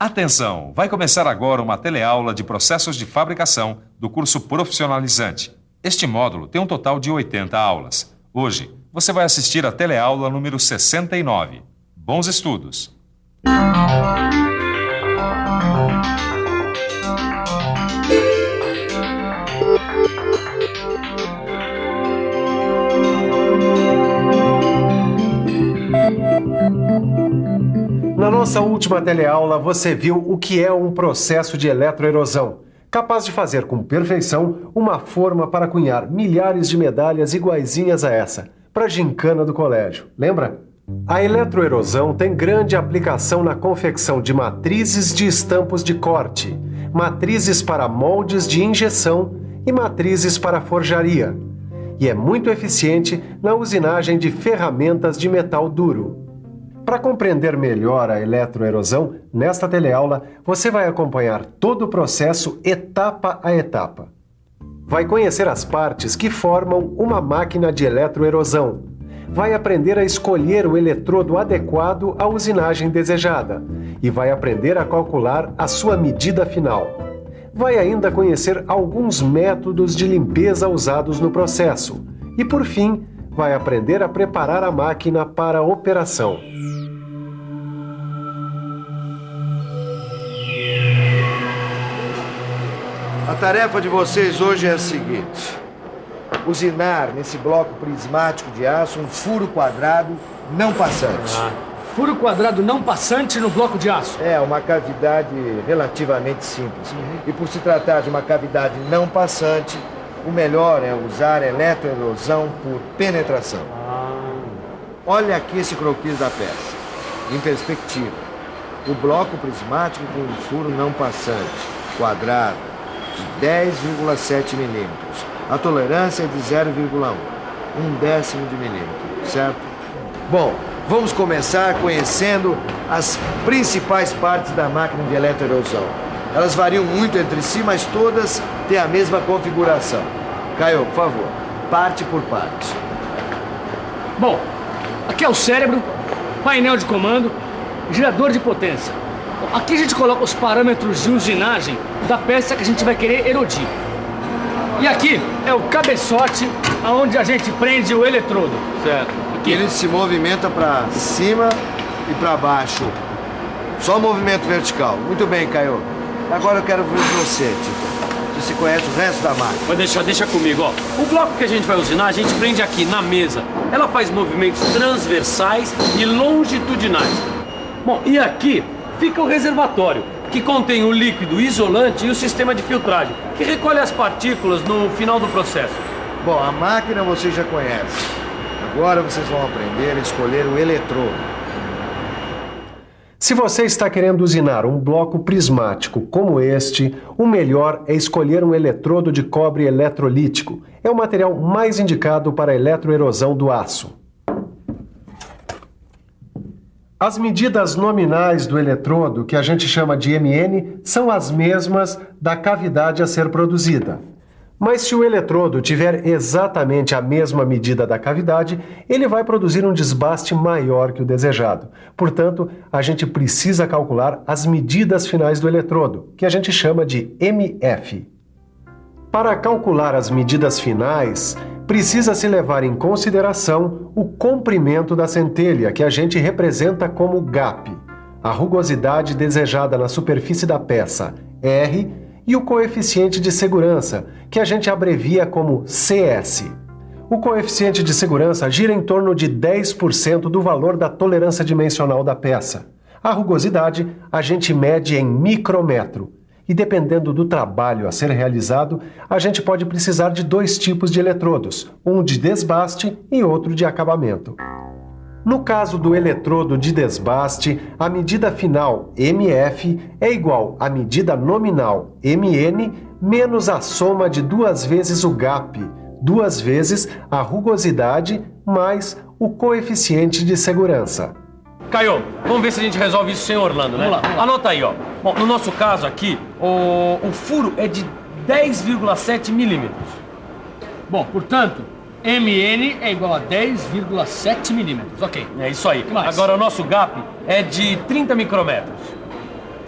Atenção! Vai começar agora uma teleaula de processos de fabricação do curso profissionalizante. Este módulo tem um total de 80 aulas. Hoje, você vai assistir a teleaula número 69. Bons estudos! Na nossa última teleaula, você viu o que é um processo de eletroerosão, capaz de fazer com perfeição uma forma para cunhar milhares de medalhas iguaizinhas a essa, para a gincana do colégio. Lembra? A eletroerosão tem grande aplicação na confecção de matrizes de estampos de corte, matrizes para moldes de injeção e matrizes para forjaria. E é muito eficiente na usinagem de ferramentas de metal duro. Para compreender melhor a eletroerosão, nesta teleaula você vai acompanhar todo o processo etapa a etapa. Vai conhecer as partes que formam uma máquina de eletroerosão. Vai aprender a escolher o eletrodo adequado à usinagem desejada. E vai aprender a calcular a sua medida final. Vai ainda conhecer alguns métodos de limpeza usados no processo. E por fim, vai aprender a preparar a máquina para a operação. A tarefa de vocês hoje é a seguinte: usinar nesse bloco prismático de aço um furo quadrado não passante. Furo quadrado não passante no bloco de aço. É uma cavidade relativamente simples. E por se tratar de uma cavidade não passante, o melhor é usar eletroerosão por penetração. Olha aqui esse croquis da peça. Em perspectiva, o bloco prismático com um furo não passante, quadrado, de 10,7 milímetros. A tolerância é de 0,1, um décimo de milímetro, certo? Bom, vamos começar conhecendo as principais partes da máquina de eletroerosão. Elas variam muito entre si, mas todas têm a mesma configuração. Caio, por favor, parte por parte. Bom, aqui é o cérebro, painel de comando, gerador de potência. Aqui a gente coloca os parâmetros de usinagem da peça que a gente vai querer erodir. E aqui é o cabeçote, onde a gente prende o eletrodo. Certo. Aqui. Ele se movimenta para cima e para baixo. Só movimento vertical. Muito bem, Caio. Agora eu quero ver você, Tito. Você conhece o resto da máquina. Mas deixa comigo, ó. O bloco que a gente vai usinar, a gente prende aqui na mesa. Ela faz movimentos transversais e longitudinais. Bom, e aqui fica o reservatório, que contém o líquido isolante e o sistema de filtragem, que recolhe as partículas no final do processo. Bom, a máquina vocês já conhecem. Agora vocês vão aprender a escolher o eletrodo. Se você está querendo usinar um bloco prismático como este, o melhor é escolher um eletrodo de cobre eletrolítico. É o material mais indicado para a eletroerosão do aço. As medidas nominais do eletrodo, que a gente chama de MN, são as mesmas da cavidade a ser produzida. Mas se o eletrodo tiver exatamente a mesma medida da cavidade, ele vai produzir um desbaste maior que o desejado. Portanto, a gente precisa calcular as medidas finais do eletrodo, que a gente chama de MF. Para calcular as medidas finais, precisa-se levar em consideração o comprimento da centelha, que a gente representa como gap, a rugosidade desejada na superfície da peça, R, e o coeficiente de segurança, que a gente abrevia como CS. O coeficiente de segurança gira em torno de 10% do valor da tolerância dimensional da peça. A rugosidade a gente mede em micrômetro. E dependendo do trabalho a ser realizado, a gente pode precisar de dois tipos de eletrodos, um de desbaste e outro de acabamento. No caso do eletrodo de desbaste, a medida final, MF, é igual à medida nominal, MN, menos a soma de 2 vezes o gap, 2 vezes a rugosidade, mais o coeficiente de segurança. Caio, vamos ver se a gente resolve isso sem Orlando, né? Vamos lá. Anota aí, ó. Bom, no nosso caso aqui, o furo é de 10,7 milímetros. Bom, portanto, MN é igual a 10,7 milímetros. Ok. É isso aí. Que mais? Agora o nosso gap é de 30 micrômetros.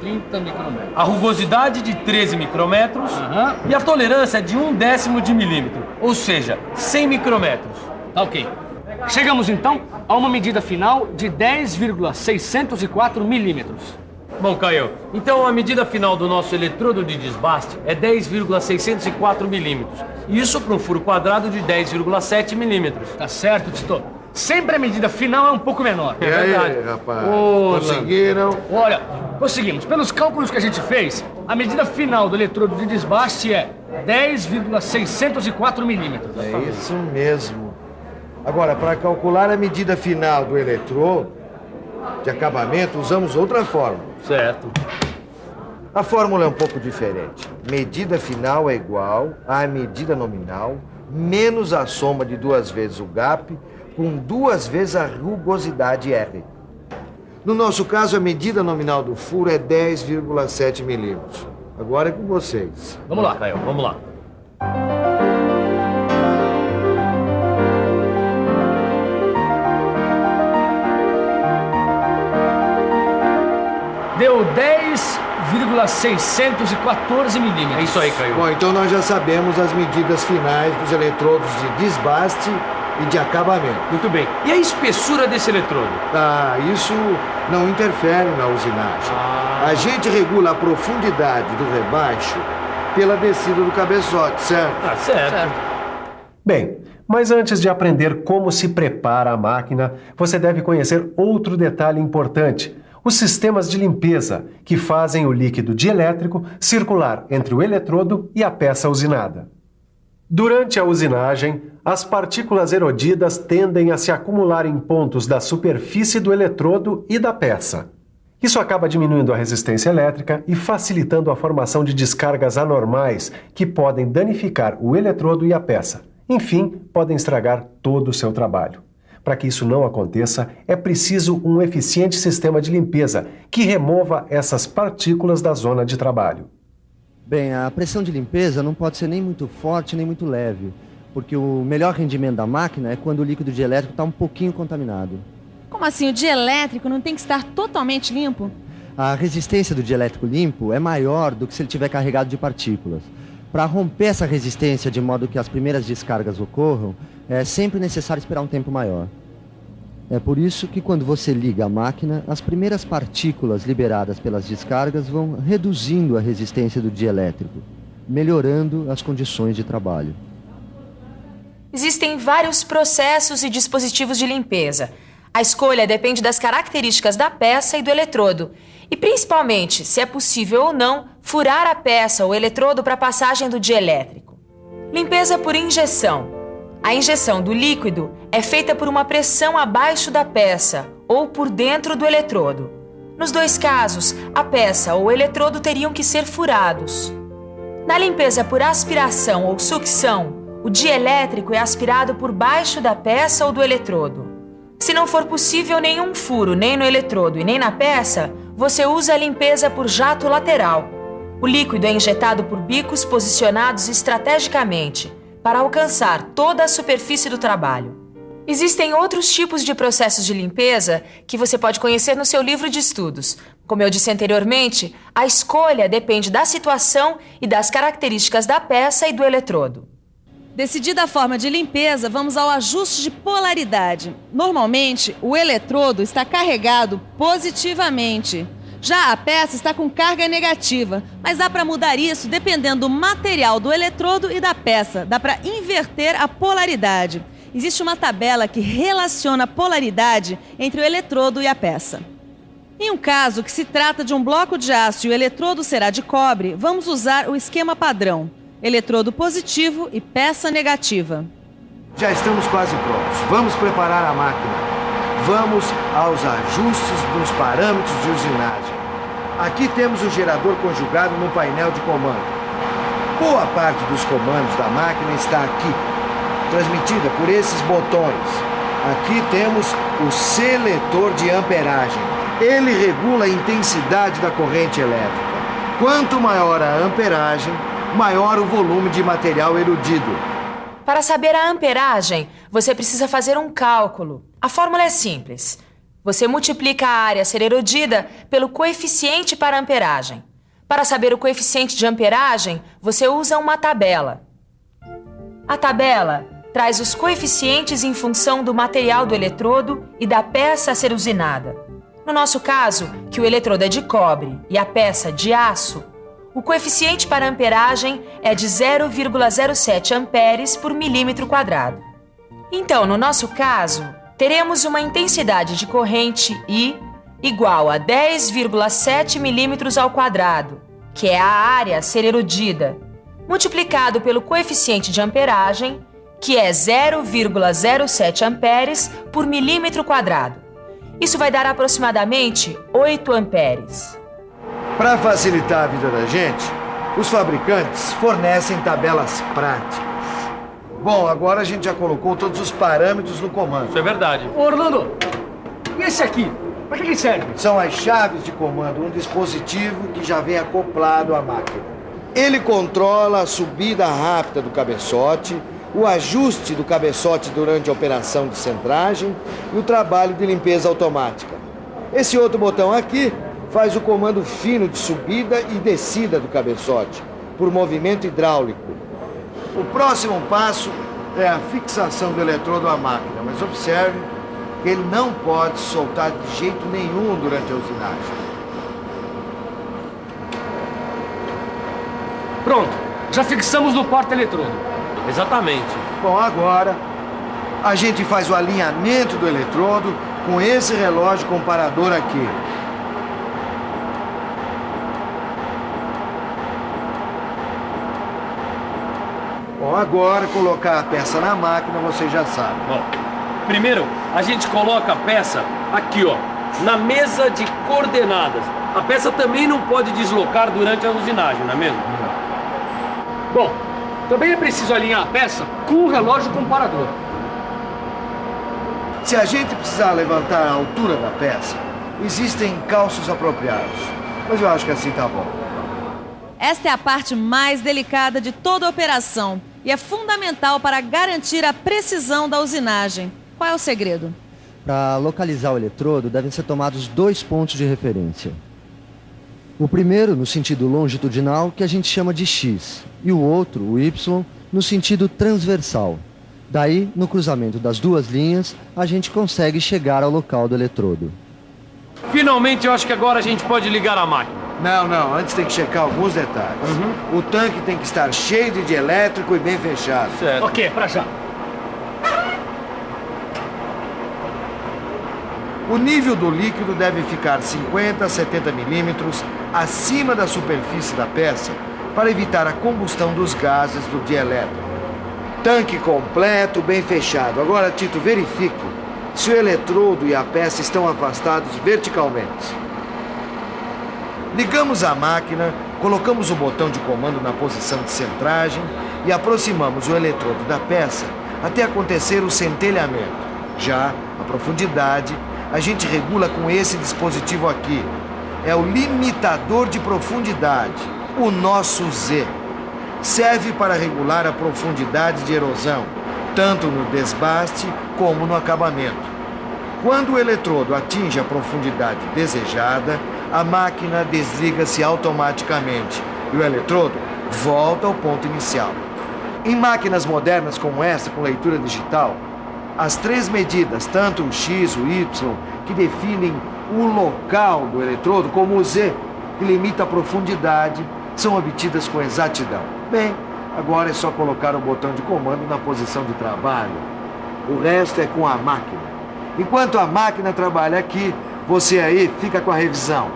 30 micrômetros. A rugosidade de 13 micrômetros Aham. e a tolerância de 1/10 de milímetro, ou seja, 100 micrômetros. Tá ok. Chegamos então a uma medida final de 10,604 milímetros. Bom, Caio, então a medida final do nosso eletrodo de desbaste é 10,604 milímetros. Isso para um furo quadrado de 10,7 milímetros. Tá certo, Tito? Sempre a medida final é um pouco menor. E aí, rapaz? Ô, Conseguiram? Olha, conseguimos. Pelos cálculos que a gente fez, a medida final do eletrodo de desbaste é 10,604 milímetros. É isso mesmo. Agora, para calcular a medida final do eletrodo de acabamento, usamos outra fórmula. Certo. A fórmula é um pouco diferente. Medida final é igual à medida nominal menos a soma de 2 vezes o gap com 2 vezes a rugosidade R. No nosso caso, a medida nominal do furo é 10,7 milímetros. Agora é com vocês. Vamos lá. Caio, vamos lá. Deu 10,614 milímetros. É isso aí, Caio. Bom, então nós já sabemos as medidas finais dos eletrodos de desbaste e de acabamento. Muito bem. E a espessura desse eletrodo? Ah, isso não interfere na usinagem. A gente regula a profundidade do rebaixo pela descida do cabeçote, certo? Ah, certo. Bem, mas antes de aprender como se prepara a máquina, você deve conhecer outro detalhe importante: os sistemas de limpeza, que fazem o líquido dielétrico circular entre o eletrodo e a peça usinada. Durante a usinagem, as partículas erodidas tendem a se acumular em pontos da superfície do eletrodo e da peça. Isso acaba diminuindo a resistência elétrica e facilitando a formação de descargas anormais que podem danificar o eletrodo e a peça. Enfim, podem estragar todo o seu trabalho. Para que isso não aconteça, é preciso um eficiente sistema de limpeza que remova essas partículas da zona de trabalho. Bem, a pressão de limpeza não pode ser nem muito forte nem muito leve, porque o melhor rendimento da máquina é quando o líquido dielétrico está um pouquinho contaminado. Como assim? O dielétrico não tem que estar totalmente limpo? A resistência do dielétrico limpo é maior do que se ele estiver carregado de partículas. Para romper essa resistência de modo que as primeiras descargas ocorram, é sempre necessário esperar um tempo maior. É por isso que quando você liga a máquina, as primeiras partículas liberadas pelas descargas vão reduzindo a resistência do dielétrico, melhorando as condições de trabalho. Existem vários processos e dispositivos de limpeza. A escolha depende das características da peça e do eletrodo, e principalmente se é possível ou não furar a peça ou eletrodo para a passagem do dielétrico. Limpeza por injeção. A injeção do líquido é feita por uma pressão abaixo da peça ou por dentro do eletrodo. Nos dois casos, a peça ou o eletrodo teriam que ser furados. Na limpeza por aspiração ou sucção, o dielétrico é aspirado por baixo da peça ou do eletrodo. Se não for possível nenhum furo nem no eletrodo e nem na peça, você usa a limpeza por jato lateral. O líquido é injetado por bicos posicionados estrategicamente para alcançar toda a superfície do trabalho. Existem outros tipos de processos de limpeza que você pode conhecer no seu livro de estudos. Como eu disse anteriormente, a escolha depende da situação e das características da peça e do eletrodo. Decidida a forma de limpeza, vamos ao ajuste de polaridade. Normalmente, o eletrodo está carregado positivamente. Já a peça está com carga negativa, mas dá para mudar isso dependendo do material do eletrodo e da peça. Dá para inverter a polaridade. Existe uma tabela que relaciona a polaridade entre o eletrodo e a peça. Em um caso que se trata de um bloco de aço e o eletrodo será de cobre, vamos usar o esquema padrão: eletrodo positivo e peça negativa. Já estamos quase prontos. Vamos preparar a máquina. Vamos aos ajustes dos parâmetros de usinagem. Aqui temos o gerador conjugado no painel de comando. Boa parte dos comandos da máquina está aqui, transmitida por esses botões. Aqui temos o seletor de amperagem. Ele regula a intensidade da corrente elétrica. Quanto maior a amperagem, maior o volume de material erodido. Para saber a amperagem, você precisa fazer um cálculo. A fórmula é simples. Você multiplica a área a ser erodida pelo coeficiente para amperagem. Para saber o coeficiente de amperagem, você usa uma tabela. A tabela traz os coeficientes em função do material do eletrodo e da peça a ser usinada. No nosso caso, que o eletrodo é de cobre e a peça de aço, o coeficiente para amperagem é de 0,07 amperes por milímetro quadrado. Então, no nosso caso, teremos uma intensidade de corrente I igual a 10,7 milímetros ao quadrado, que é a área a ser erodida, multiplicado pelo coeficiente de amperagem, que é 0,07 amperes por milímetro quadrado. Isso vai dar aproximadamente 8 amperes. Para facilitar a vida da gente, os fabricantes fornecem tabelas práticas. Bom, agora a gente já colocou todos os parâmetros no comando. Isso é verdade. Ô, Orlando, e esse aqui? Pra que serve? São as chaves de comando, um dispositivo que já vem acoplado à máquina. Ele controla a subida rápida do cabeçote, o ajuste do cabeçote durante a operação de centragem e o trabalho de limpeza automática. Esse outro botão aqui faz o comando fino de subida e descida do cabeçote, por movimento hidráulico. O próximo passo é a fixação do eletrodo à máquina, mas observe que ele não pode soltar de jeito nenhum durante a usinagem. Pronto, já fixamos no porta-eletrodo. Exatamente. Bom, agora a gente faz o alinhamento do eletrodo com esse relógio comparador aqui. Bom, agora colocar a peça na máquina você já sabe. Bom, primeiro a gente coloca a peça aqui, ó, na mesa de coordenadas. A peça também não pode deslocar durante a usinagem, não é mesmo? Bom, também é preciso alinhar a peça com o relógio comparador. Se a gente precisar levantar a altura da peça, existem calços apropriados. Mas eu acho que assim tá bom. Esta é a parte mais delicada de toda a operação e é fundamental para garantir a precisão da usinagem. Qual é o segredo? Para localizar o eletrodo, devem ser tomados 2 pontos de referência. O primeiro no sentido longitudinal, que a gente chama de X, e o outro, o Y, no sentido transversal. Daí, no cruzamento das duas linhas, a gente consegue chegar ao local do eletrodo. Finalmente, eu acho que agora a gente pode ligar a máquina. Não, antes tem que checar alguns detalhes. O tanque tem que estar cheio de elétrico e bem fechado. Certo. Ok, pra já. O nível do líquido deve ficar 50 a 70 milímetros acima da superfície da peça para evitar a combustão dos gases do dielétrico. Tanque completo, bem fechado. Agora, Tito, verifique se o eletrodo e a peça estão afastados verticalmente. Ligamos a máquina, colocamos o botão de comando na posição de centragem e aproximamos o eletrodo da peça até acontecer o centelhamento. Já a profundidade, a gente regula com esse dispositivo aqui. É o limitador de profundidade, o nosso Z. Serve para regular a profundidade de erosão, tanto no desbaste como no acabamento. Quando o eletrodo atinge a profundidade desejada, a máquina desliga-se automaticamente e o eletrodo volta ao ponto inicial. Em máquinas modernas como essa, com leitura digital, as 3 medidas, tanto o X, o Y, que definem o local do eletrodo, como o Z, que limita a profundidade, são obtidas com exatidão. Bem, agora é só colocar o botão de comando na posição de trabalho. O resto é com a máquina. Enquanto a máquina trabalha aqui, você aí fica com a revisão.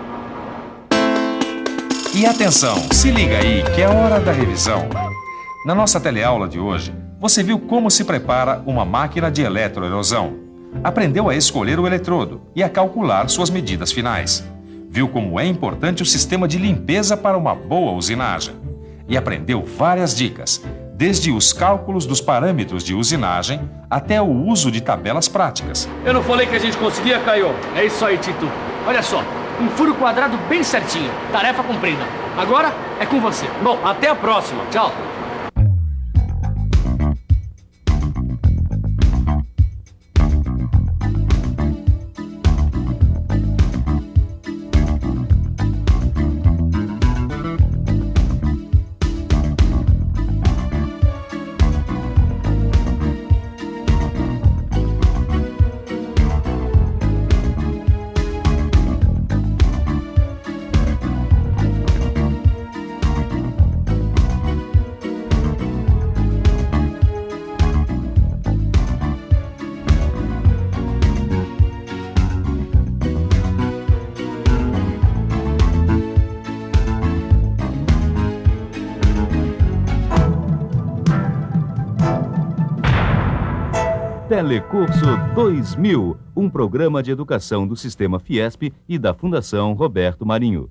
E atenção, se liga aí que é hora da revisão. Na nossa teleaula de hoje, você viu como se prepara uma máquina de eletroerosão. Aprendeu a escolher o eletrodo e a calcular suas medidas finais. Viu como é importante o sistema de limpeza para uma boa usinagem. E aprendeu várias dicas, desde os cálculos dos parâmetros de usinagem até o uso de tabelas práticas. Eu não falei que a gente conseguia, Caio? É isso aí, Tito. Olha só, um furo quadrado bem certinho. Tarefa cumprida. Agora é com você. Bom, até a próxima. Tchau. Telecurso 2000, um programa de educação do Sistema Fiesp e da Fundação Roberto Marinho.